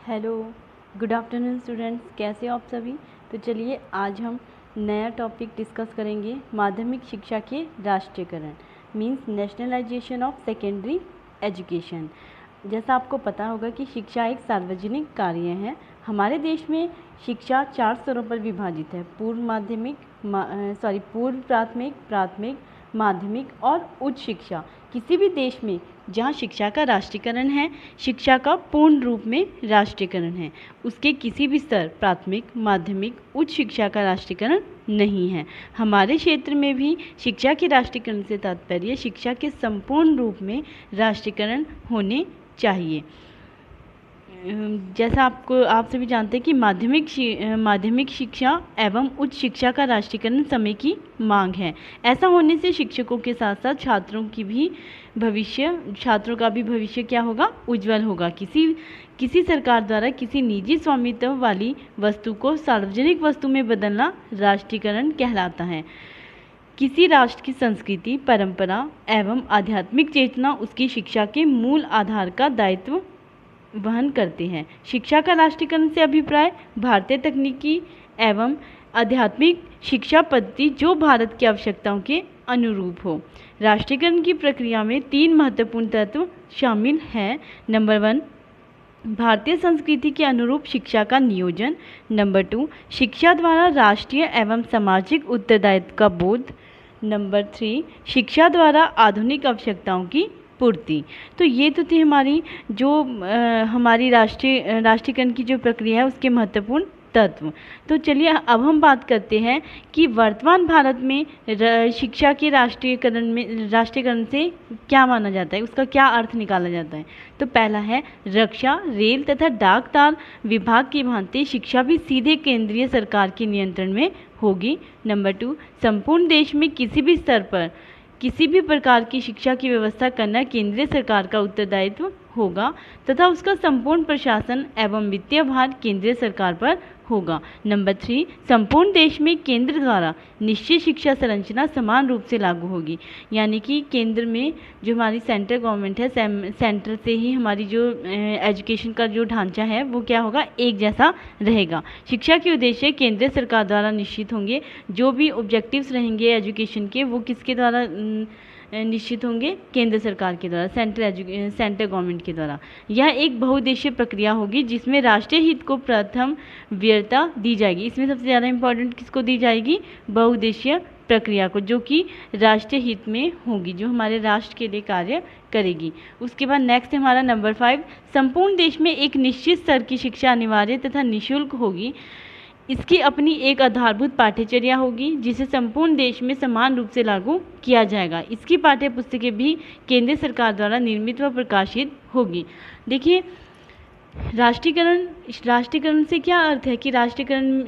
Hello, good afternoon students, कैसे हो आप सभी। तो चलिए आज हम नया टॉपिक डिस्कस करेंगे, माध्यमिक शिक्षा के राष्ट्रीयकरण means nationalisation of secondary education. जैसा आपको पता होगा कि शिक्षा एक सार्वजनिक कार्य है। हमारे देश में शिक्षा 4 स्तरों पर विभाजित है, पूर्व प्राथमिक, प्राथमिक, माध्यमिक और उच्च शिक्षा। किसी भी देश में जहाँ शिक्षा का राष्ट्रीयकरण है, शिक्षा का पूर्ण रूप में राष्ट्रीयकरण है, उसके किसी भी स्तर प्राथमिक, माध्यमिक, उच्च शिक्षा का राष्ट्रीयकरण नहीं है। हमारे क्षेत्र में भी शिक्षा के राष्ट्रीयकरण से तात्पर्य शिक्षा के संपूर्ण रूप में राष्ट्रीयकरण होने चाहिए। जैसा आप सभी जानते हैं कि माध्यमिक शिक्षा एवं उच्च शिक्षा का राष्ट्रीयकरण समय की मांग है। ऐसा होने से शिक्षकों के साथ साथ छात्रों का भी भविष्य क्या होगा, उज्जवल होगा। किसी सरकार द्वारा किसी निजी स्वामित्व वाली वस्तु को सार्वजनिक वस्तु में बदलना राष्ट्रीयकरण कहलाता है। किसी राष्ट्र की संस्कृति, परंपरा एवं आध्यात्मिक चेतना उसकी शिक्षा के मूल आधार का दायित्व वहन करते हैं। शिक्षा का राष्ट्रीयकरण से अभिप्राय भारतीय तकनीकी एवं आध्यात्मिक शिक्षा पद्धति जो भारत की आवश्यकताओं के अनुरूप हो। राष्ट्रीयकरण की प्रक्रिया में 3 महत्वपूर्ण तत्व शामिल हैं। नंबर 1, भारतीय संस्कृति के अनुरूप शिक्षा का नियोजन। नंबर 2, शिक्षा द्वारा राष्ट्रीय एवं सामाजिक उत्तरदायित्व का बोध। नंबर 3, शिक्षा द्वारा आधुनिक आवश्यकताओं की पूर्ति। तो ये तो थी हमारी राष्ट्रीयकरण की जो प्रक्रिया है उसके महत्वपूर्ण तत्व। तो चलिए अब हम बात करते हैं कि वर्तमान भारत में शिक्षा के राष्ट्रीयकरण से क्या माना जाता है, उसका क्या अर्थ निकाला जाता है। तो पहला है, रक्षा, रेल तथा डाक तार विभाग की भांति शिक्षा भी सीधे केंद्रीय सरकार के नियंत्रण में होगी। नंबर 2, संपूर्ण देश में किसी भी स्तर पर किसी भी प्रकार की शिक्षा की व्यवस्था करना केंद्रीय सरकार का उत्तरदायित्व होगा तथा उसका संपूर्ण प्रशासन एवं वित्तीय भार केंद्रीय सरकार पर होगा। नंबर 3, संपूर्ण देश में केंद्र द्वारा निश्चित शिक्षा संरचना समान रूप से लागू होगी। यानी कि केंद्र में जो हमारी सेंट्रल गवर्नमेंट है, सेंटर से ही हमारी जो एजुकेशन का जो ढांचा है वो क्या होगा, एक जैसा रहेगा। शिक्षा के उद्देश्य केंद्रीय सरकार द्वारा निश्चित होंगे। जो भी ऑब्जेक्टिव्स रहेंगे एजुकेशन के वो किसके द्वारा निश्चित होंगे, केंद्र सरकार के द्वारा, सेंट्रल गवर्नमेंट के द्वारा। यह एक बहुउद्देशीय प्रक्रिया होगी जिसमें राष्ट्रीय हित को प्रथम वरीयता दी जाएगी। इसमें सबसे ज़्यादा इंपॉर्टेंट किसको दी जाएगी, बहुउद्देशीय प्रक्रिया को, जो कि राष्ट्रीय हित में होगी, जो हमारे राष्ट्र के लिए कार्य करेगी। उसके बाद नेक्स्ट हमारा नंबर 5, संपूर्ण देश में एक निश्चित स्तर की शिक्षा अनिवार्य तथा निःशुल्क होगी। इसकी अपनी एक आधारभूत पाठ्यचर्या होगी जिसे संपूर्ण देश में समान रूप से लागू किया जाएगा। इसकी पाठ्य पुस्तकें भी केंद्र सरकार द्वारा निर्मित व प्रकाशित होगी। देखिए, राष्ट्रीयकरण से क्या अर्थ है कि राष्ट्रीयकरण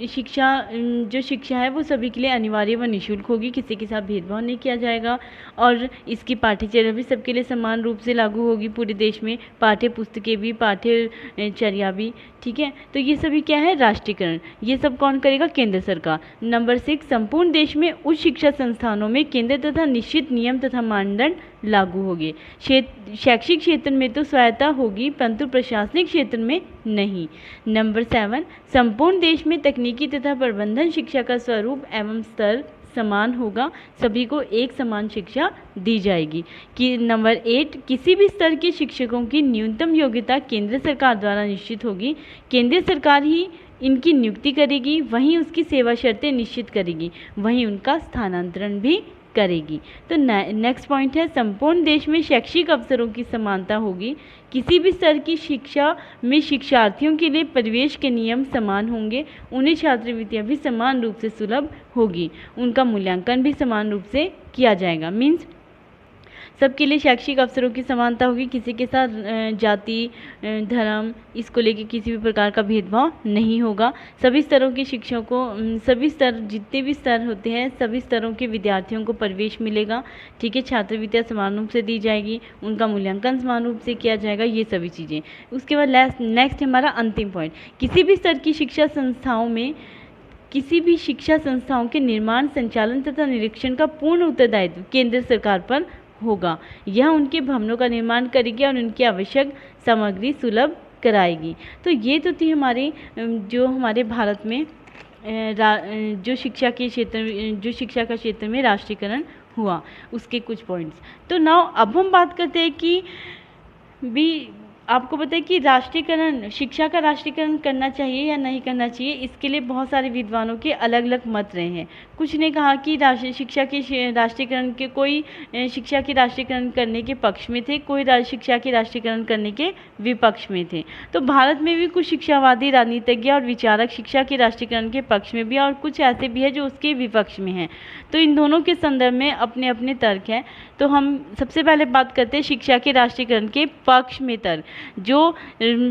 जो शिक्षा है वो सभी के लिए अनिवार्य व निःशुल्क होगी, किसी के साथ भेदभाव नहीं किया जाएगा और इसकी भी सबके लिए समान रूप से लागू होगी पूरे देश में, पाठ्य पुस्तकें भी, पाठ्यचर्या भी। ठीक है, तो ये सभी क्या है, राष्ट्रीयकरण। ये सब कौन करेगा, केंद्र सरकार। नंबर 6, संपूर्ण देश में उच्च शिक्षा संस्थानों में केंद्र तथा निश्चित नियम तथा मानदंड लागू होंगे। शैक्षिक क्षेत्र में तो स्वायत्ता होगी परंतु प्रशासनिक क्षेत्र में नहीं। नंबर 7, संपूर्ण देश में तकनीकी तथा प्रबंधन शिक्षा का स्वरूप एवं स्तर समान होगा, सभी को एक समान शिक्षा दी जाएगी। कि नंबर 8, किसी भी स्तर के शिक्षकों की न्यूनतम योग्यता केंद्र सरकार द्वारा निश्चित होगी। केंद्र सरकार ही इनकी नियुक्ति करेगी, वहीं उसकी सेवा शर्तें निश्चित करेगी, वहीं उनका स्थानांतरण भी करेगी। तो नेक्स्ट पॉइंट है, संपूर्ण देश में शैक्षिक अवसरों की समानता होगी। किसी भी स्तर की शिक्षा में शिक्षार्थियों के लिए प्रवेश के नियम समान होंगे, उन्हें छात्रवृत्तियां भी समान रूप से सुलभ होगी, उनका मूल्यांकन भी समान रूप से किया जाएगा। मीन्स सबके लिए शैक्षिक अवसरों की समानता होगी, किसी के साथ जाति, धर्म, इसको लेके किसी भी प्रकार का भेदभाव नहीं होगा। सभी स्तरों के शिक्षकों को, जितने भी स्तर होते हैं सभी स्तरों के विद्यार्थियों को प्रवेश मिलेगा। ठीक है, छात्रवृत्तियां समान रूप से दी जाएगी, उनका मूल्यांकन समान रूप से किया जाएगा, ये सभी चीज़ें। उसके बाद नेक्स्ट हमारा अंतिम पॉइंट, किसी भी स्तर की शिक्षा संस्थाओं के निर्माण, संचालन तथा निरीक्षण का पूर्ण उत्तरदायित्व केंद्र सरकार पर होगा। यह उनके भवनों का निर्माण करेगी और उनकी आवश्यक सामग्री सुलभ कराएगी। तो ये तो थी हमारी जो हमारे भारत में जो शिक्षा का क्षेत्र में राष्ट्रीयकरण हुआ उसके कुछ पॉइंट्स। तो नाउ अब हम बात करते हैं कि भी आपको पता है कि राष्ट्रीयकरण, शिक्षा का राष्ट्रीयकरण करना चाहिए या नहीं करना चाहिए, इसके लिए बहुत सारे विद्वानों के अलग अलग मत रहे हैं। कुछ ने कहा कि शिक्षा के राष्ट्रीयकरण के कोई शिक्षा के राष्ट्रीयकरण करने के पक्ष में थे, कोई शिक्षा के राष्ट्रीयकरण करने के विपक्ष में थे। तो भारत में भी कुछ शिक्षावादी, राजनीतिज्ञ और विचारक शिक्षा के राष्ट्रीयकरण के पक्ष में भी और कुछ ऐसे भी हैं जो उसके विपक्ष में हैं। तो इन दोनों के संदर्भ में अपने अपने तर्क हैं। तो हम सबसे पहले बात करते हैं शिक्षा के राष्ट्रीयकरण के पक्ष में तर्क। जो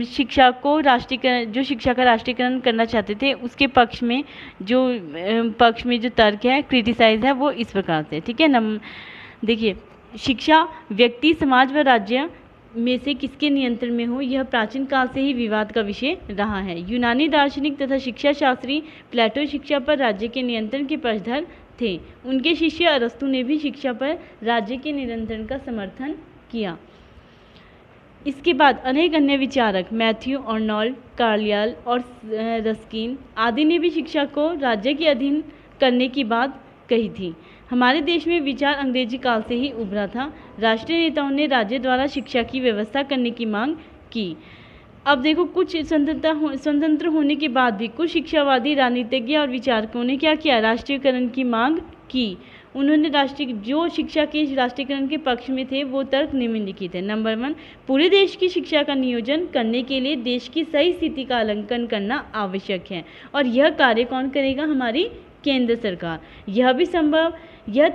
शिक्षा का राष्ट्रीयकरण करना चाहते थे उसके पक्ष में जो तर्क है, क्रिटिसाइज है, वो इस प्रकार से, ठीक है। देखिए, शिक्षा व्यक्ति, समाज व राज्य में से किसके नियंत्रण में हो, यह प्राचीन काल से ही विवाद का विषय रहा है। यूनानी दार्शनिक तथा शिक्षा शास्त्री प्लेटो शिक्षा पर राज्य के नियंत्रण के पक्षधर थे। उनके शिष्य अरस्तु ने भी शिक्षा पर राज्य के नियंत्रण का समर्थन किया। इसके बाद अनेक अन्य विचारक मैथ्यू, अर्नोल्ड, कार्लियल और रस्किन आदि ने भी शिक्षा को राज्य के अधीन करने की बात कही थी। हमारे देश में विचार अंग्रेजी काल से ही उभरा था। राष्ट्रीय नेताओं ने राज्य द्वारा शिक्षा की व्यवस्था करने की मांग की। अब देखो, कुछ स्वतंत्र होने के बाद भी कुछ शिक्षावादी, राजनीतिज्ञ और विचारकों ने क्या किया, राष्ट्रीयकरण की मांग की। उन्होंने जो शिक्षा के राष्ट्रीयकरण के पक्ष में थे वो तर्क निम्नलिखित है। नंबर 1, पूरे देश की शिक्षा का नियोजन करने के लिए देश की सही स्थिति का आकलन करना आवश्यक है और यह कार्य कौन करेगा, हमारी केंद्र सरकार। यह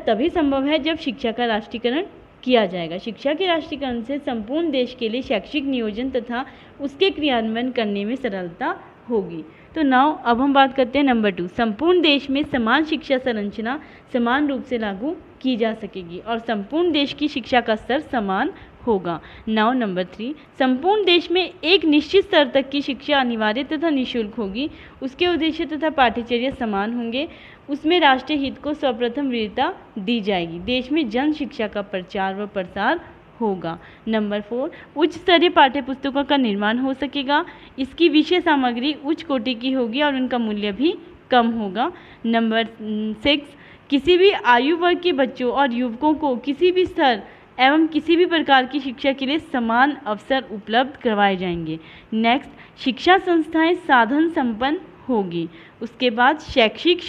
तभी संभव है जब शिक्षा का राष्ट्रीयकरण किया जाएगा। शिक्षा के राष्ट्रीयकरण से संपूर्ण देश के लिए शैक्षिक नियोजन तथा उसके क्रियान्वयन करने में सरलता होगी। तो नाउ अब हम बात करते हैं नंबर 2, संपूर्ण देश में समान शिक्षा संरचना समान रूप से लागू की जा सकेगी और संपूर्ण देश की शिक्षा का स्तर समान होगा। नाउ नंबर 3, संपूर्ण देश में एक निश्चित स्तर तक की शिक्षा अनिवार्य तथा निःशुल्क होगी। उसके उद्देश्य तथा पाठ्यचर्या समान होंगे। उसमें राष्ट्रीय हित को सर्वप्रथम वरीयता दी जाएगी। देश में जन शिक्षा का प्रचार व प्रसार होगा। नंबर 4, उच्च स्तरीय पाठ्य पुस्तकों का निर्माण हो सकेगा। इसकी विषय सामग्री उच्च कोटि की होगी और उनका मूल्य भी कम होगा। नंबर 6, किसी भी आयु वर्ग के बच्चों और युवकों को किसी भी स्तर एवं किसी भी प्रकार की शिक्षा के लिए समान अवसर उपलब्ध करवाए जाएंगे। नेक्स्ट, शिक्षा संस्थाएं साधन संपन्न होगी। उसके बाद शैक्षिक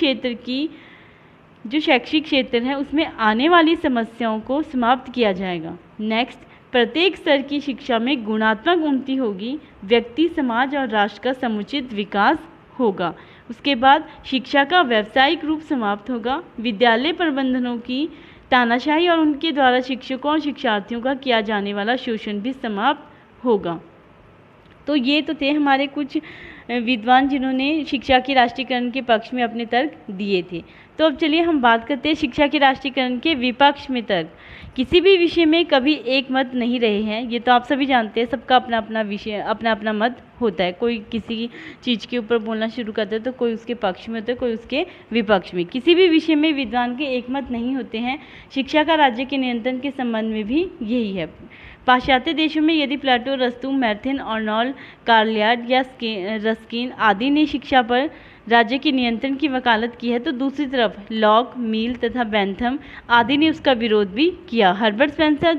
क्षेत्र है उसमें आने वाली समस्याओं को समाप्त किया जाएगा। नेक्स्ट, प्रत्येक स्तर की शिक्षा में गुणात्मक उन्नति होगी। व्यक्ति, समाज और राष्ट्र का समुचित विकास होगा। उसके बाद शिक्षा का व्यावसायिक रूप समाप्त होगा। विद्यालय प्रबंधनों की तानाशाही और उनके द्वारा शिक्षकों और शिक्षार्थियों का किया जाने वाला शोषण भी समाप्त होगा। तो ये तो थे हमारे कुछ विद्वान जिन्होंने शिक्षा के राष्ट्रीयकरण के पक्ष में अपने तर्क दिए थे। तो अब चलिए हम बात करते हैं शिक्षा के राष्ट्रीयकरण के विपक्ष में तर्क। किसी भी विषय में कभी एक मत नहीं रहे हैं, ये तो आप सभी जानते हैं। सबका अपना अपना विषय, अपना अपना मत होता है। कोई किसी चीज़ के ऊपर बोलना शुरू करता है तो कोई उसके पक्ष में होता है, कोई उसके विपक्ष में। किसी भी विषय में विद्वान के एक मत नहीं होते हैं। शिक्षा का राज्य के नियंत्रण के संबंध में भी यही है। पाश्चात्य देशों में यदि प्लेटो, अरस्तु, मैथ्यू, अर्नोल्ड, कार्लियल या रस्किन आदि ने शिक्षा पर राज्य के नियंत्रण की वकालत की है, तो दूसरी तरफ लॉक, मील तथा बेंथम आदि ने उसका विरोध भी किया। हर्बर्ट स्पेंसर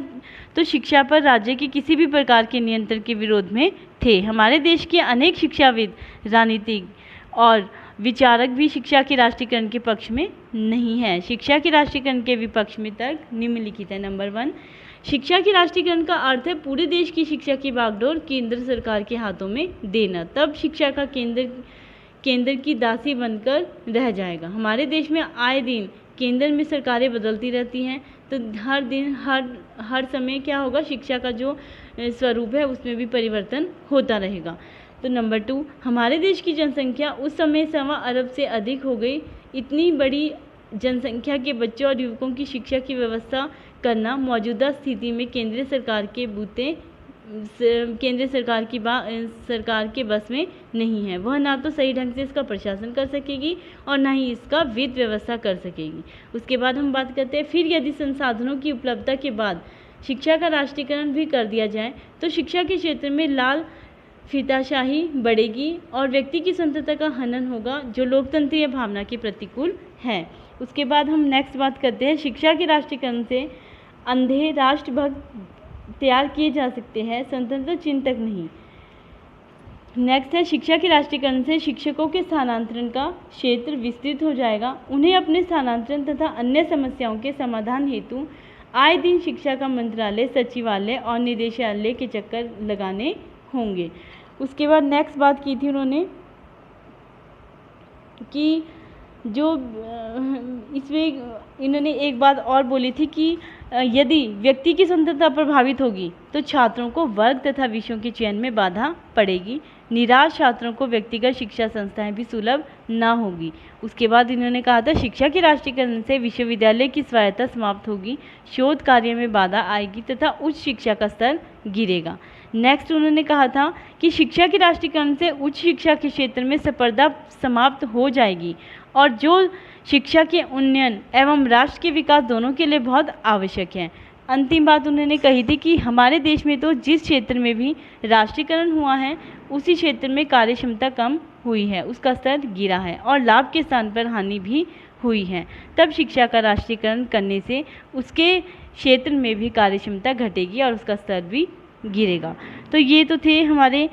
तो शिक्षा पर राज्य के किसी भी प्रकार के नियंत्रण के विरोध में थे। हमारे देश के अनेक शिक्षाविद, राजनीतिज्ञ और विचारक भी शिक्षा के राष्ट्रीयकरण के पक्ष में नहीं है। शिक्षा के राष्ट्रीयकरण के विपक्ष में तर्क निम्नलिखित है। नंबर 1, शिक्षा के राष्ट्रीयकरण का अर्थ है पूरे देश की शिक्षा की बागडोर केंद्र सरकार के हाथों में देना। तब शिक्षा का केंद्र की दासी बनकर रह जाएगा। हमारे देश में आए दिन केंद्र में सरकारें बदलती रहती हैं, तो हर समय क्या होगा, शिक्षा का जो स्वरूप है उसमें भी परिवर्तन होता रहेगा। तो नंबर 2, हमारे देश की जनसंख्या उस समय 1.25 अरब से अधिक हो गई। इतनी बड़ी जनसंख्या के बच्चों और युवकों की शिक्षा की व्यवस्था करना मौजूदा स्थिति में केंद्रीय सरकार सरकार के बस में नहीं है। वह ना तो सही ढंग से इसका प्रशासन कर सकेगी और ना ही इसका वित्त व्यवस्था कर सकेगी। उसके बाद हम बात करते हैं, फिर यदि संसाधनों की उपलब्धता के बाद शिक्षा का राष्ट्रीयकरण भी कर दिया जाए तो शिक्षा के क्षेत्र में लाल फीताशाही बढ़ेगी और व्यक्ति की स्वतंत्रता का हनन होगा जो लोकतंत्रीय भावना के प्रतिकूल है। उसके बाद हम नेक्स्ट बात करते हैं, शिक्षा के राष्ट्रीयकरण से अंधे राष्ट्रभक्त तैयार किए जा सकते हैं, स्वतंत्रता चिन्ह तक नहीं। नेक्स्ट है, शिक्षा के राष्ट्रीयकरण से शिक्षकों के स्थानांतरण का क्षेत्र विस्तृत हो जाएगा। उन्हें अपने स्थानांतरण तथा अन्य समस्याओं के समाधान हेतु आए दिन शिक्षा का मंत्रालय, सचिवालय और निदेशालय के चक्कर लगाने होंगे। उसके बाद नेक्स्ट बात की थी उन्होंने कि जो इसमें इन्होंने एक बात और बोली थी कि यदि व्यक्ति की स्वतंत्रता प्रभावित होगी तो छात्रों को वर्ग तथा विषयों के चयन में बाधा पड़ेगी। निराश छात्रों को व्यक्तिगत शिक्षा संस्थाएं भी सुलभ ना होगी। उसके बाद इन्होंने कहा था, शिक्षा के राष्ट्रीयकरण से विश्वविद्यालय की स्वायत्तता समाप्त होगी, शोध कार्य में बाधा आएगी तथा उच्च शिक्षा का स्तर गिरेगा। नेक्स्ट उन्होंने कहा था कि शिक्षा के राष्ट्रीयकरण से उच्च शिक्षा के क्षेत्र में स्पर्धा समाप्त हो जाएगी और जो शिक्षा के उन्नयन एवं राष्ट्र के विकास दोनों के लिए बहुत आवश्यक है। अंतिम बात उन्होंने कही थी कि हमारे देश में तो जिस क्षेत्र में भी राष्ट्रीयकरण हुआ है उसी क्षेत्र में कार्यक्षमता कम हुई है, उसका स्तर गिरा है और लाभ के स्थान पर हानि भी हुई है। तब शिक्षा का राष्ट्रीयकरण करने से उसके क्षेत्र में भी कार्यक्षमता घटेगी और उसका स्तर भी गिरेगा। तो ये तो थे हमारे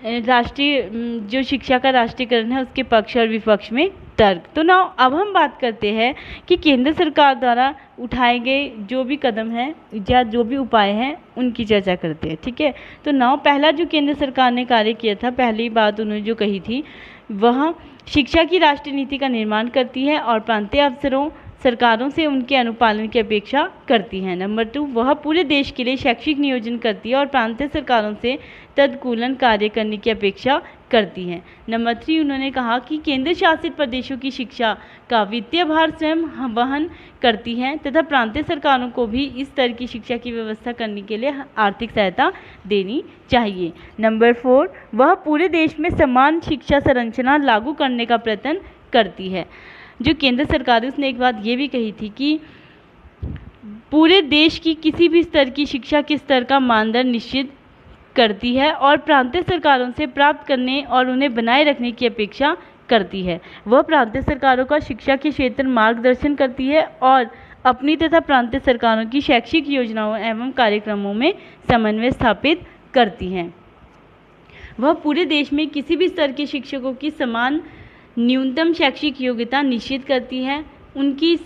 राष्ट्रीय जो शिक्षा का राष्ट्रीयकरण है उसके पक्ष और विपक्ष में तर्क। तो ना अब हम बात करते हैं कि केंद्र सरकार द्वारा उठाए गए जो भी कदम हैं या जो भी उपाय हैं उनकी चर्चा करते हैं। ठीक है, तो ना पहला जो केंद्र सरकार ने कार्य किया था, पहली बात उन्होंने जो कही थी वह शिक्षा की राष्ट्रीय नीति का निर्माण करती है और प्रांतीय अफसरों सरकारों से उनके अनुपालन की अपेक्षा करती है। नंबर 2, वह पूरे देश के लिए शैक्षिक नियोजन करती है और प्रांतीय सरकारों से तदकूलन कार्य करने की अपेक्षा करती है। नंबर 3, उन्होंने कहा कि केंद्र शासित प्रदेशों की शिक्षा का वित्तीय भार स्वयं वहन करती है तथा प्रांतीय सरकारों को भी इस स्तर की शिक्षा की व्यवस्था करने के लिए आर्थिक सहायता देनी चाहिए। नंबर 4, वह पूरे देश में समान शिक्षा संरचना लागू करने का प्रयत्न करती है। जो केंद्र सरकार है उसने एक बात ये भी कही थी कि पूरे देश की किसी भी स्तर की शिक्षा के स्तर का मानदंड निश्चित करती है और प्रांतीय सरकारों से प्राप्त करने और उन्हें बनाए रखने की अपेक्षा करती है। वह प्रांतीय सरकारों का शिक्षा के क्षेत्र मार्गदर्शन करती है और अपनी तथा प्रांतीय सरकारों की शैक्षिक योजनाओं एवं कार्यक्रमों में समन्वय स्थापित करती है। वह पूरे देश में किसी भी स्तर के शिक्षकों की समान न्यूनतम शैक्षिक योग्यता निश्चित करती है, उनकी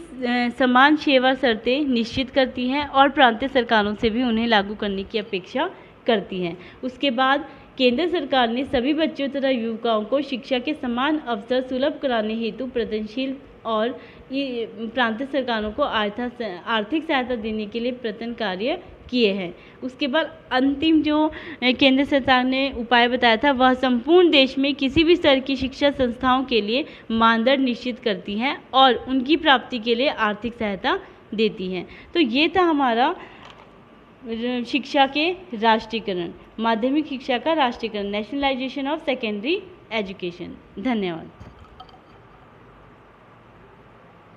समान सेवा शर्तें निश्चित करती है और प्रांतीय सरकारों से भी उन्हें लागू करने की अपेक्षा करती है। उसके बाद केंद्र सरकार ने सभी बच्चों तथा युवकों को शिक्षा के समान अवसर सुलभ कराने हेतु प्रयत्नशील और प्रांतीय सरकारों को आर्थिक सहायता देने के लिए प्रयत्न कार्य किए हैं। उसके बाद अंतिम जो केंद्र सरकार ने उपाय बताया था वह संपूर्ण देश में किसी भी स्तर की शिक्षा संस्थाओं के लिए मानदंड निश्चित करती है और उनकी प्राप्ति के लिए आर्थिक सहायता देती है। तो ये था हमारा शिक्षा के राष्ट्रीयकरण, माध्यमिक शिक्षा का राष्ट्रीयकरण, नेशनलाइजेशन ऑफ सेकेंडरी एजुकेशन। धन्यवाद।